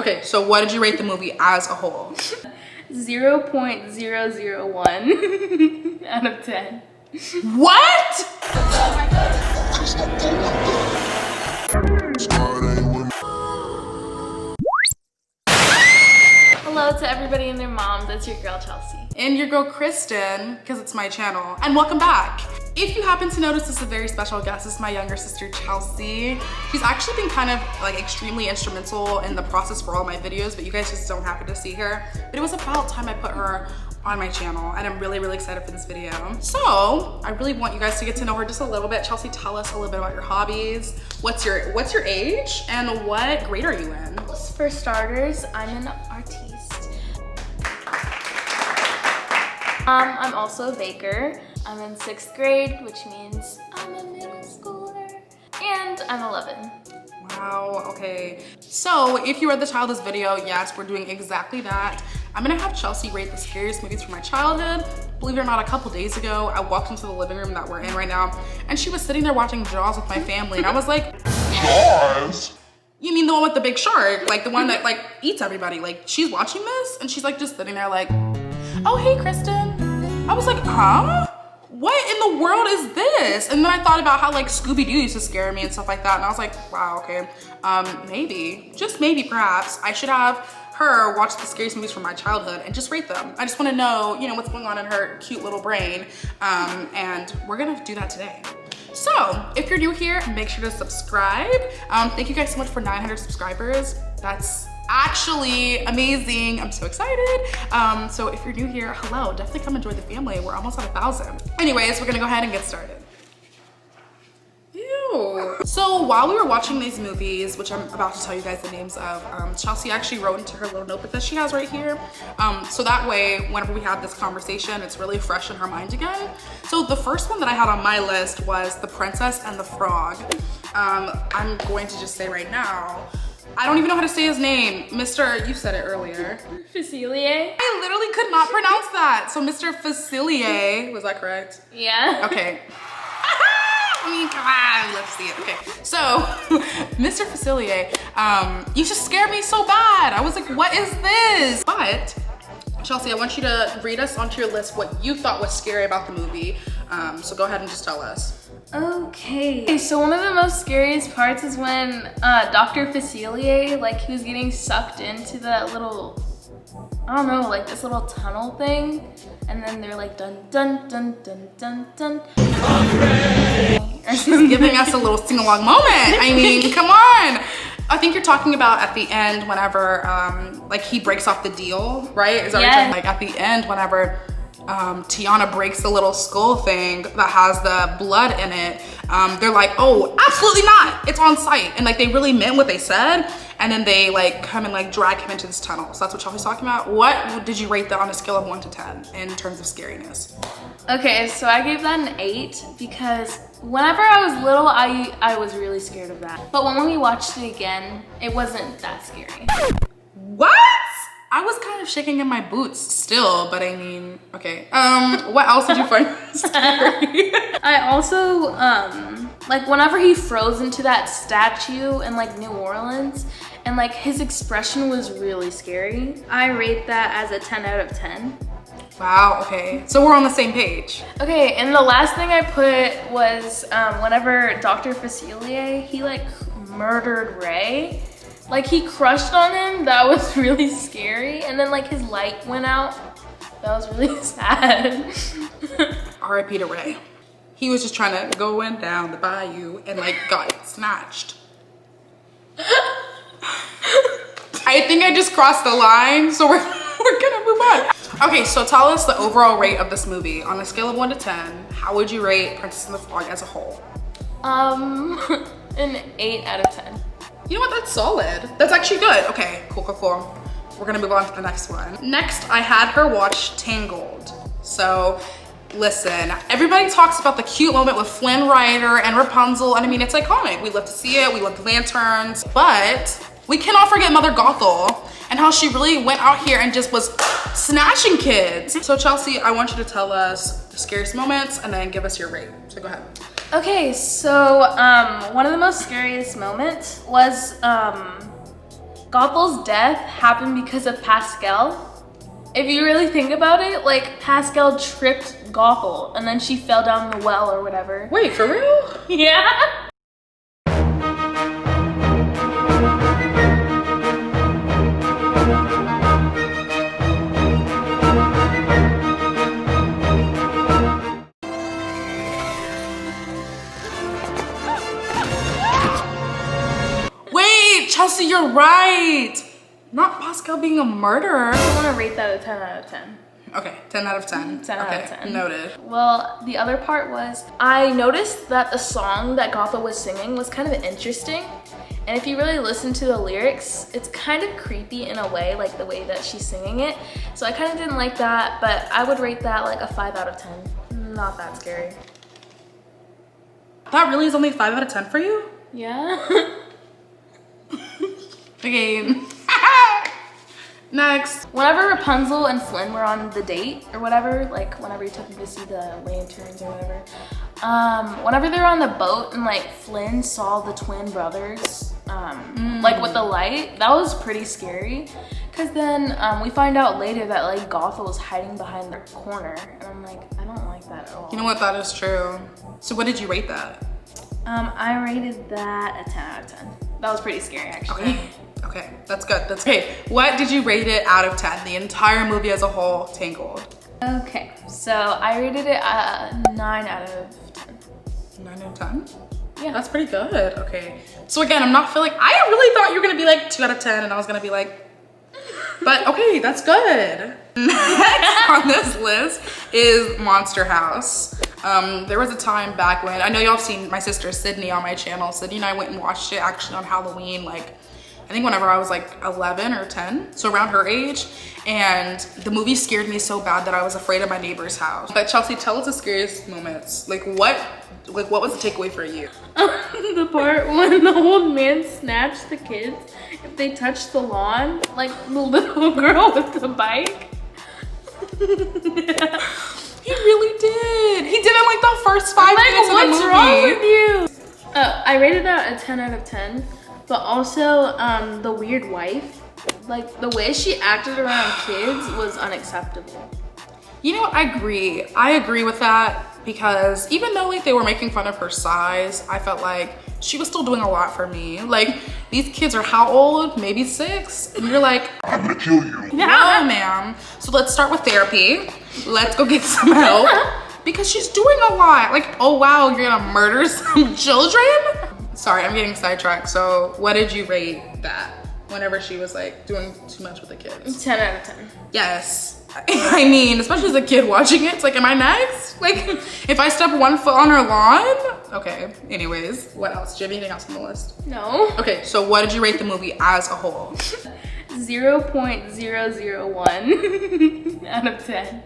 Okay, so what did you rate the movie as a whole? 0.001 out of 10. What? Hello to everybody and their mom. That's your girl Chelsea. And your girl Kristen, because it's my channel. And welcome back. If you happen to notice, this is a very special guest. This is my younger sister, Chelsea. She's actually been kind of like extremely instrumental in the process for all my videos, but you guys just don't happen to see her. But it was about time I put her on my channel, and I'm really, really excited for this video. So I really want you guys to get to know her just a little bit. Chelsea, tell us a little bit about your hobbies. What's your age and what grade are you in? For starters, I'm an artiste. I'm also a baker. I'm in 6th grade, which means I'm a middle schooler, and I'm 11. Wow, okay. So if you are the child of this video, yes, we're doing exactly that. I'm gonna have Chelsea rate the scariest movies from my childhood. Believe it or not, a couple days ago, I walked into the living room that we're in right now, and she was sitting there watching Jaws with my family, and I was like, Jaws? You mean the one with the big shark? Like the one that like eats everybody. Like she's watching this, and she's like just sitting there like, oh, hey, Kristen. I was like, huh? What in the world is this? And then I thought about how like Scooby-Doo used to scare me and stuff like that. And I was like, wow, okay. Maybe, just maybe perhaps, I should have her watch the scariest movies from my childhood and just rate them. I just wanna know, you know, what's going on in her cute little brain. And we're gonna do that today. So if you're new here, make sure to subscribe. Thank you guys so much for 900 subscribers. That's actually amazing. I'm so excited. So if you're new here, hello, definitely come and join the family. We're almost at 1,000. Anyways, we're gonna go ahead and get started. Ew. So while we were watching these movies, which I'm about to tell you guys the names of, Chelsea actually wrote into her little notebook that she has right here. So that way, whenever we have this conversation, it's really fresh in her mind again. So the first one that I had on my list was The Princess and the Frog. I'm going to just say right now, I don't even know how to say his name. Mr. You said it earlier. Facilier? I literally could not pronounce that. So Mr. Facilier, was that correct? Yeah. Okay. I mean, come on, let's see it. Okay, so Mr. Facilier used to scare me so bad. I was like, what is this? But Chelsea, I want you to read us onto your list what you thought was scary about the movie. So go ahead and just tell us. Okay, so one of the most scariest parts is when Dr. Facilier, like he was getting sucked into that little, I don't know, like this little tunnel thing. And then they're like, dun, dun, dun, dun, dun, dun. She's giving us a little sing-along moment. I mean, come on. I think you're talking about at the end whenever like he breaks off the deal, right? Is that what you're saying? Like at the end whenever Tiana breaks the little skull thing that has the blood in it, they're like, oh, absolutely not, it's on site. And like they really meant what they said, and then they like come and like drag him into this tunnel. So that's what Chelsea's talking about. What did you rate that on a scale of 1 to 10 in terms of scariness? Okay, so I gave that an 8 because whenever I was little, I was really scared of that. But when we watched it again, it wasn't that scary. What? I was kind of shaking in my boots still, but I mean, okay. What else did you find scary? I also, like whenever he froze into that statue in like New Orleans, and like his expression was really scary. I rate that as a 10 out of 10. Wow, okay. So we're on the same page. Okay, and the last thing I put was whenever Dr. Facilier, he like murdered Ray. Like he crushed on him, that was really scary. And then like his light went out, that was really sad. R.I.P. to Ray. He was just trying to go in down the bayou and like got snatched. I think I just crossed the line, so we're gonna move on. Okay, so tell us the overall rate of this movie. On a scale of 1 to 10, how would you rate Princess and the Frog as a whole? An 8 out of 10. You know what, that's solid. That's actually good. Okay, cool, cool, cool. We're gonna move on to the next one. Next, I had her watch Tangled. So, listen, everybody talks about the cute moment with Flynn Rider and Rapunzel, and I mean, it's iconic. We love to see it, we love the lanterns, but we cannot forget Mother Gothel and how she really went out here and just was snatching kids. So Chelsea, I want you to tell us the scariest moments and then give us your rate. So go ahead. Okay, so one of the most scariest moments was Gothel's death happened because of Pascal. If you really think about it, like Pascal tripped Gothel and then she fell down the well or whatever. Wait, for real? Yeah. Wait, Chelsea, you're right. Not Pascal being a murderer. I want to rate that a 10 out of 10. Okay, 10 out of 10. 10 out of 10. Noted. Well, the other part was, I noticed that the song that Gothel was singing was kind of interesting. And if you really listen to the lyrics, it's kind of creepy in a way, like the way that she's singing it. So I kind of didn't like that, but I would rate that like a 5 out of 10. Not that scary. That really is only 5 out of 10 for you? Yeah. Okay. Next. Whenever Rapunzel and Flynn were on the date or whatever, like whenever you took them to see the lanterns or whatever, whenever they were on the boat and like Flynn saw the twin brothers, like with the light, that was pretty scary. Cause then we find out later that like Gothel was hiding behind the corner, and I'm like, I don't like that at all. You know what, that is true. So what did you rate that? I rated that a 10 out of 10. That was pretty scary actually. Okay, that's good. That's okay. What did you rate it out of 10? The entire movie as a whole, Tangled. Okay, so I rated it a 9 out of 10. 9 out of 10? Yeah. That's pretty good. Okay. So again, I'm not feeling, I really thought you were gonna be like 2 out of 10 and I was gonna be like, but okay, that's good. Next on this list is Monster House. There was a time back when, I know y'all have seen my sister Sydney on my channel. Sydney and I went and watched it actually on Halloween, like, I think whenever I was like 11 or 10, so around her age. And the movie scared me so bad that I was afraid of my neighbor's house. But Chelsea, tell us the scariest moments. Like what was the takeaway for you? The part when the old man snatched the kids if they touched the lawn, like the little girl with the bike. He really did. He did it like the first 5 minutes of the movie. What's wrong with you? I rated that a 10 out of 10. But also, the weird wife, like the way she acted around kids was unacceptable. You know what, I agree with that, because even though like they were making fun of her size, I felt like she was still doing a lot for me. Like, these kids are how old? Maybe 6, and you're like, I'm gonna kill you. No, ma'am. So let's start with therapy. Let's go get some help, because she's doing a lot. Like, oh wow, you're gonna murder some children? Sorry, I'm getting sidetracked. So what did you rate that whenever she was like doing too much with the kids? 10 out of 10. Yes. I mean, especially as a kid watching it, it's like, am I next? Like, if I step 1 foot on her lawn? Okay, anyways, what else? Do you have anything else on the list? No. Okay, so what did you rate the movie as a whole? 0.001 out of 10.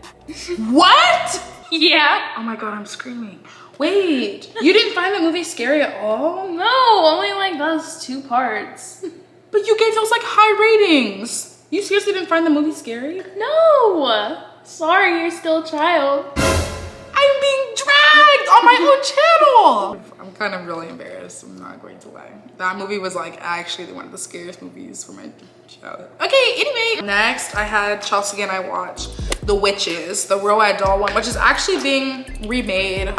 What? Yeah. Oh my God, I'm screaming. Wait, you didn't find the movie scary at all? No, only like those 2 parts. But you gave those like high ratings. You seriously didn't find the movie scary? No. Sorry, you're still a child. I'm being dragged on my own channel. I'm kind of really embarrassed. I'm not going to lie. That movie was like actually one of the scariest movies for my childhood. Okay, anyway. Next, I had Chelsea and I watch The Witches, the Roald Dahl one, which is actually being remade.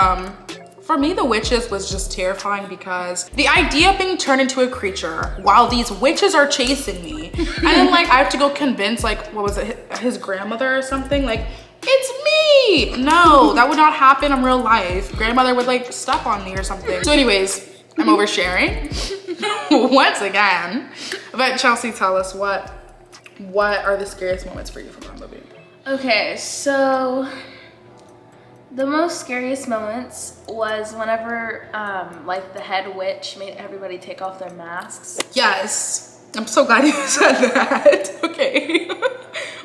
For me, The Witches was just terrifying because the idea of being turned into a creature while these witches are chasing me, and then like I have to go convince like, what was it, his grandmother or something, like, it's me. No, that would not happen in real life. Grandmother would like step on me or something. So anyways, I'm oversharing once again. But Chelsea, tell us what are the scariest moments for you from that movie? Okay, so the most scariest moments was whenever like the head witch made everybody take off their masks. Yes, I'm so glad you said that. Okay,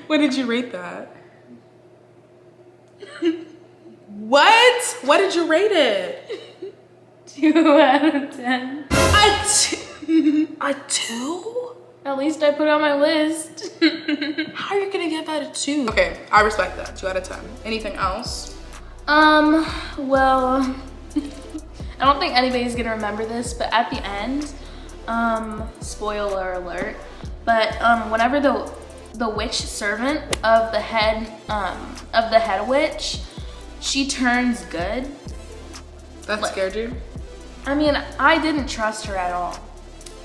what did you rate that? What did you rate it? 2 out of 10. A 2? At least I put it on my list. How are you gonna get that a 2? Okay, I respect that. 2 out of 10. Anything else? Well, I don't think anybody's gonna remember this, but at the end, spoiler alert, But whenever the witch servant of the head witch, she turns good. That scared you? I mean, I didn't trust her at all.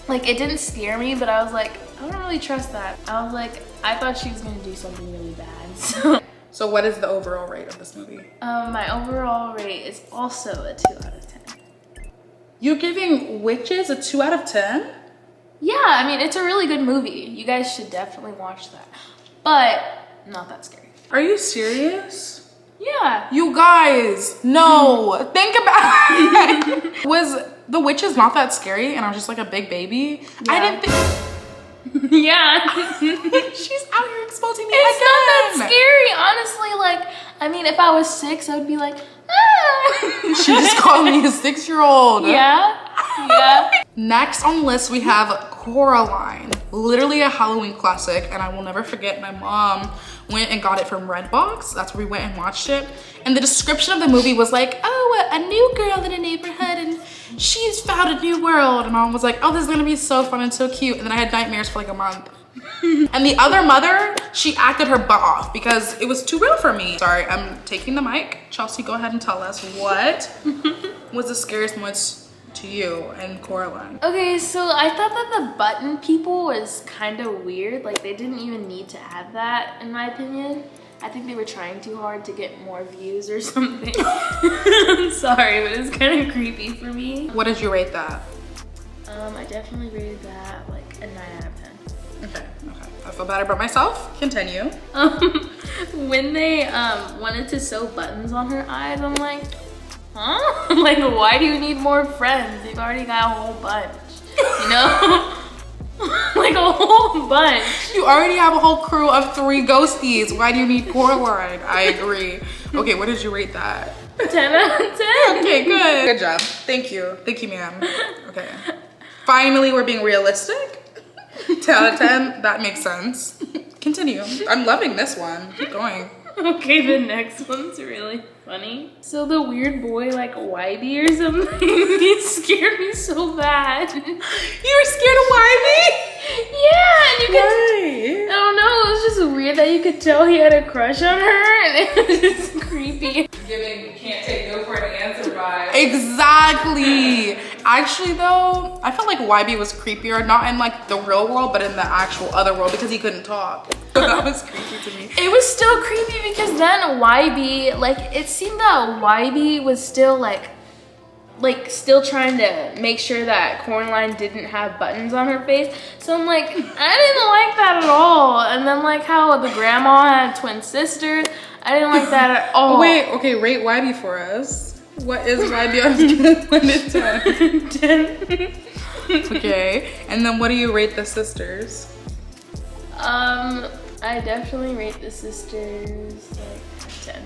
Like, it didn't scare me, but I was like, I don't really trust that. I was like, I thought she was gonna do something really bad. So what is the overall rate of this movie? My overall rate is also a 2 out of 10. You're giving Witches a 2 out of 10? Yeah, I mean, it's a really good movie. You guys should definitely watch that. But not that scary. Are you serious? Yeah. You guys, no. Think about it. Was The Witches not that scary and I was just like a big baby? Yeah. I didn't think... Yeah. She's out here exposing me It's again. not that scary, honestly. Like, I mean, if I was 6, I would be like, ah. She just called me a 6-year-old. Yeah. Yeah. Next on the list, we have Coraline. Literally a Halloween classic, and I will never forget my mom went and got it from Redbox. That's where we went and watched it. And the description of the movie was like, oh, a new girl in a neighborhood, and she's found a new world. And mom was like, oh, this is gonna be so fun and so cute. And then I had nightmares for like a month. And the other mother, she acted her butt off because it was too real for me. Sorry, I'm taking the mic. Chelsea, go ahead and tell us what was the scariest moments to you and Coraline. Okay, so I thought that the button people was kind of weird. Like, they didn't even need to add that, in my opinion. I think they were trying too hard to get more views or something. I'm sorry, but it's kind of creepy for me. What did you rate that? I definitely rated that like a 9 out of 10. Okay. I feel better about myself. Continue. When they wanted to sew buttons on her eyes, I'm like, huh? Like, why do you need more friends? You've already got a whole bunch, you know? Like a whole bunch. You already have a whole crew of 3 ghosties. Why do you need Coraline? I agree. Okay, what did you rate that? 10 out of 10. Okay, good. Good job. Thank you. Thank you, ma'am. Okay. Finally, we're being realistic. 10 out of 10, that makes sense. Continue. I'm loving this one. Keep going. Okay, the next one's really funny. So the weird boy, like Wybie or something, he scared me so bad. You were scared of Wybie? Yeah, and you could, Why? I don't know, it was just weird that you could tell he had a crush on her, and it was just creepy. Giving can't take no for an answer vibe. Exactly. Actually though, I felt like Wybie was creepier, not in like the real world, but in the actual other world because he couldn't talk. So that was creepy to me. It was still creepy because then Wybie, like, it seemed that Wybie was still like still trying to make sure that Coraline didn't have buttons on her face. So I'm like, I didn't like that at all. And then like how the grandma had twin sisters, I didn't like that at all. Wait, okay, rate Wybie for us. What is Wybie on a scale of 1 to 10? 10. Okay, and then what do you rate the sisters? I definitely rate the sisters like 10.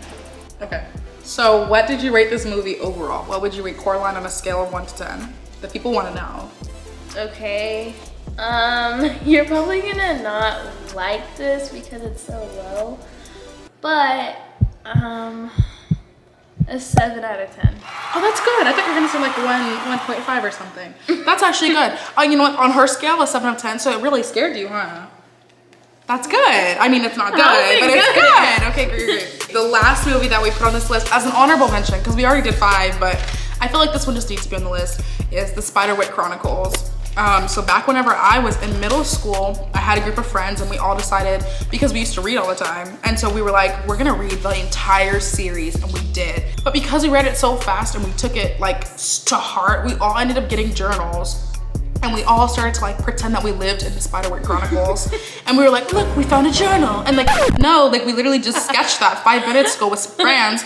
Okay, so what did you rate this movie overall? What would you rate Coraline on a scale of 1 to 10? The people want to know. Okay, you're probably gonna not like this because it's so low, but a 7 out of 10. Oh, that's good. I thought you were gonna say like 1.5 or something. That's actually good. Oh, you know what? On her scale, a 7 out of 10, so it really scared you, huh? That's good. I mean, it's not good, but it's good. Okay, great. The last movie that we put on this list as an honorable mention, because we already did 5, but I feel like this one just needs to be on the list, is the Spiderwick Chronicles. So back whenever I was in middle school, I had a group of friends and we all decided, because we used to read all the time, and so we were like, we're gonna read the entire series, and we did. But because we read it so fast and we took it like to heart, we all ended up getting journals. And we all started to like pretend that we lived in the Spiderwick Chronicles. And we were like, look, we found a journal. And like, no, like we literally just sketched that 5 minutes ago with friends.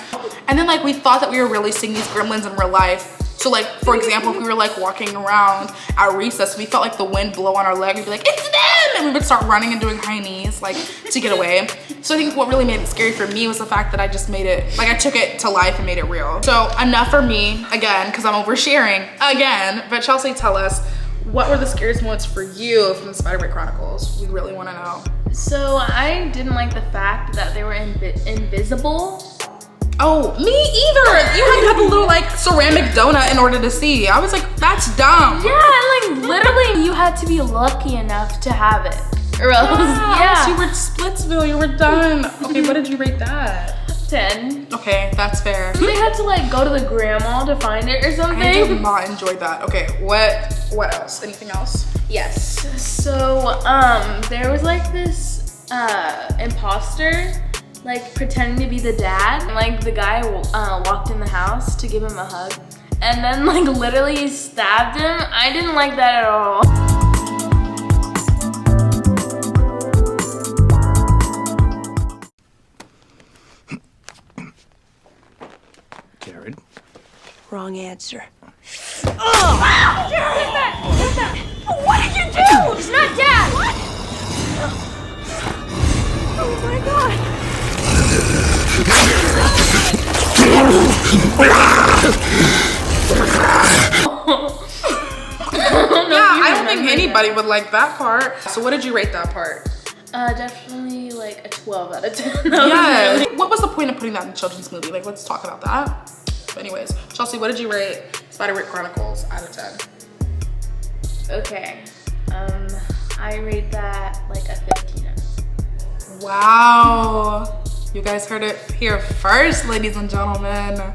And then like we thought that we were really seeing these gremlins in real life. So like, for example, if we were like walking around at recess, we felt like the wind blow on our leg, we'd be like, it's them! And we would start running and doing high knees like to get away. So I think what really made it scary for me was the fact that I just made it, like I took it to life and made it real. So enough for me, again, because I'm oversharing again. But Chelsea, tell us, what were the scariest moments for you from the Spiderwick Chronicles? We really want to know. So I didn't like the fact that they were invisible. Oh, me either. You had to have a little like ceramic donut in order to see. I was like, that's dumb. Yeah, like literally you had to be lucky enough to have it. Or else, yeah. You were Splitsville, you were done. Okay, what did you rate that? 10. Okay, that's fair. They had to like go to the grandma to find it or something. I did not enjoy that. Okay, what else? Anything else? Yes. So, there was like this imposter, like pretending to be the dad. Like the guy walked in the house to give him a hug, and then like literally stabbed him. I didn't like that at all. Jared. Wrong answer. Oh! Wow! Jared, hit that! Hit that! What did you do? It's not Dad! What? Oh my God! Yeah, I don't think anybody would like that part. So what did you rate that part? Definitely like a 12 out of 10. Yeah. Really... What was the point of putting that in a children's movie? Like, let's talk about that. But anyways, Chelsea, what did you rate Spiderwick Chronicles out of 10? Okay. I rate that like a 15 out of 10. Wow. You guys heard it here first, ladies and gentlemen.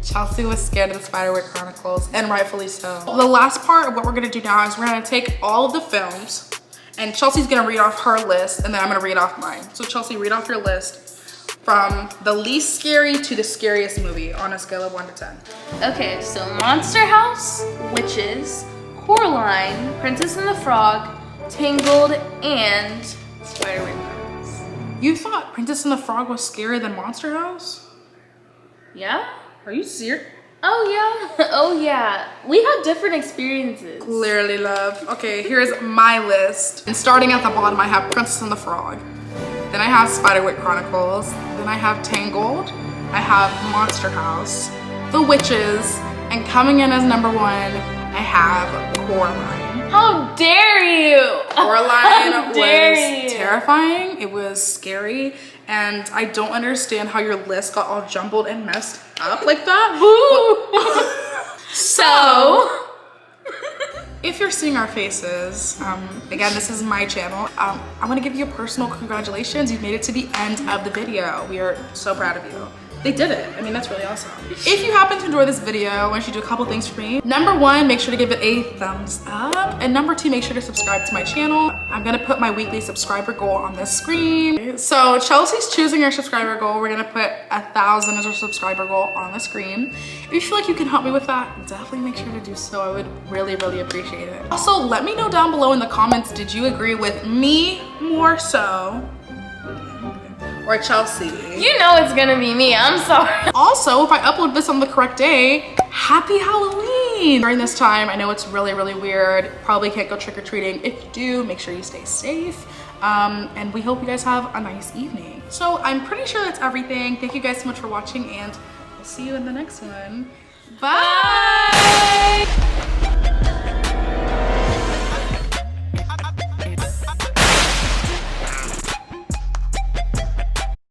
Chelsea was scared of the Spiderwick Chronicles, and rightfully so. The last part of what we're gonna do now is we're gonna take all of the films, and Chelsea's gonna read off her list, and then I'm gonna read off mine. So Chelsea, read off your list from the least scary to the scariest movie on a scale of 1 to 10. Okay, so Monster House, Witches, Coraline, Princess and the Frog, Tangled, and Spiderwick Chronicles. You thought Princess and the Frog was scarier than Monster House? Yeah? Are you serious? Oh yeah, oh yeah. We have different experiences. Clearly, love. Okay, here's my list. And starting at the bottom, I have Princess and the Frog. Then I have Spiderwick Chronicles. Then I have Tangled. I have Monster House, The Witches, and coming in as number 1, I have Coraline. How dare you! Coraline was terrifying. It was scary. And I don't understand how your list got all jumbled and messed up like that. So, if you're seeing our faces, again, this is my channel. I want to give you a personal congratulations. You've made it to the end of the video. We are so proud of you. They did it. I mean, that's really awesome. If you happen to enjoy this video, I want you to do a couple things for me. Number 1, make sure to give it a thumbs up. And number 2, make sure to subscribe to my channel. I'm gonna put my weekly subscriber goal on this screen. So Chelsea's choosing her subscriber goal. We're gonna put 1,000 as our subscriber goal on the screen. If you feel like you can help me with that, definitely make sure to do so. I would really, really appreciate it. Also, let me know down below in the comments, did you agree with me more so, or Chelsea? You know it's gonna be me, I'm sorry. Also, if I upload this on the correct day, happy Halloween! During this time, I know it's really, really weird. Probably can't go trick-or-treating. If you do, make sure you stay safe. And we hope you guys have a nice evening. So I'm pretty sure that's everything. Thank you guys so much for watching, and we'll see you in the next one. Bye!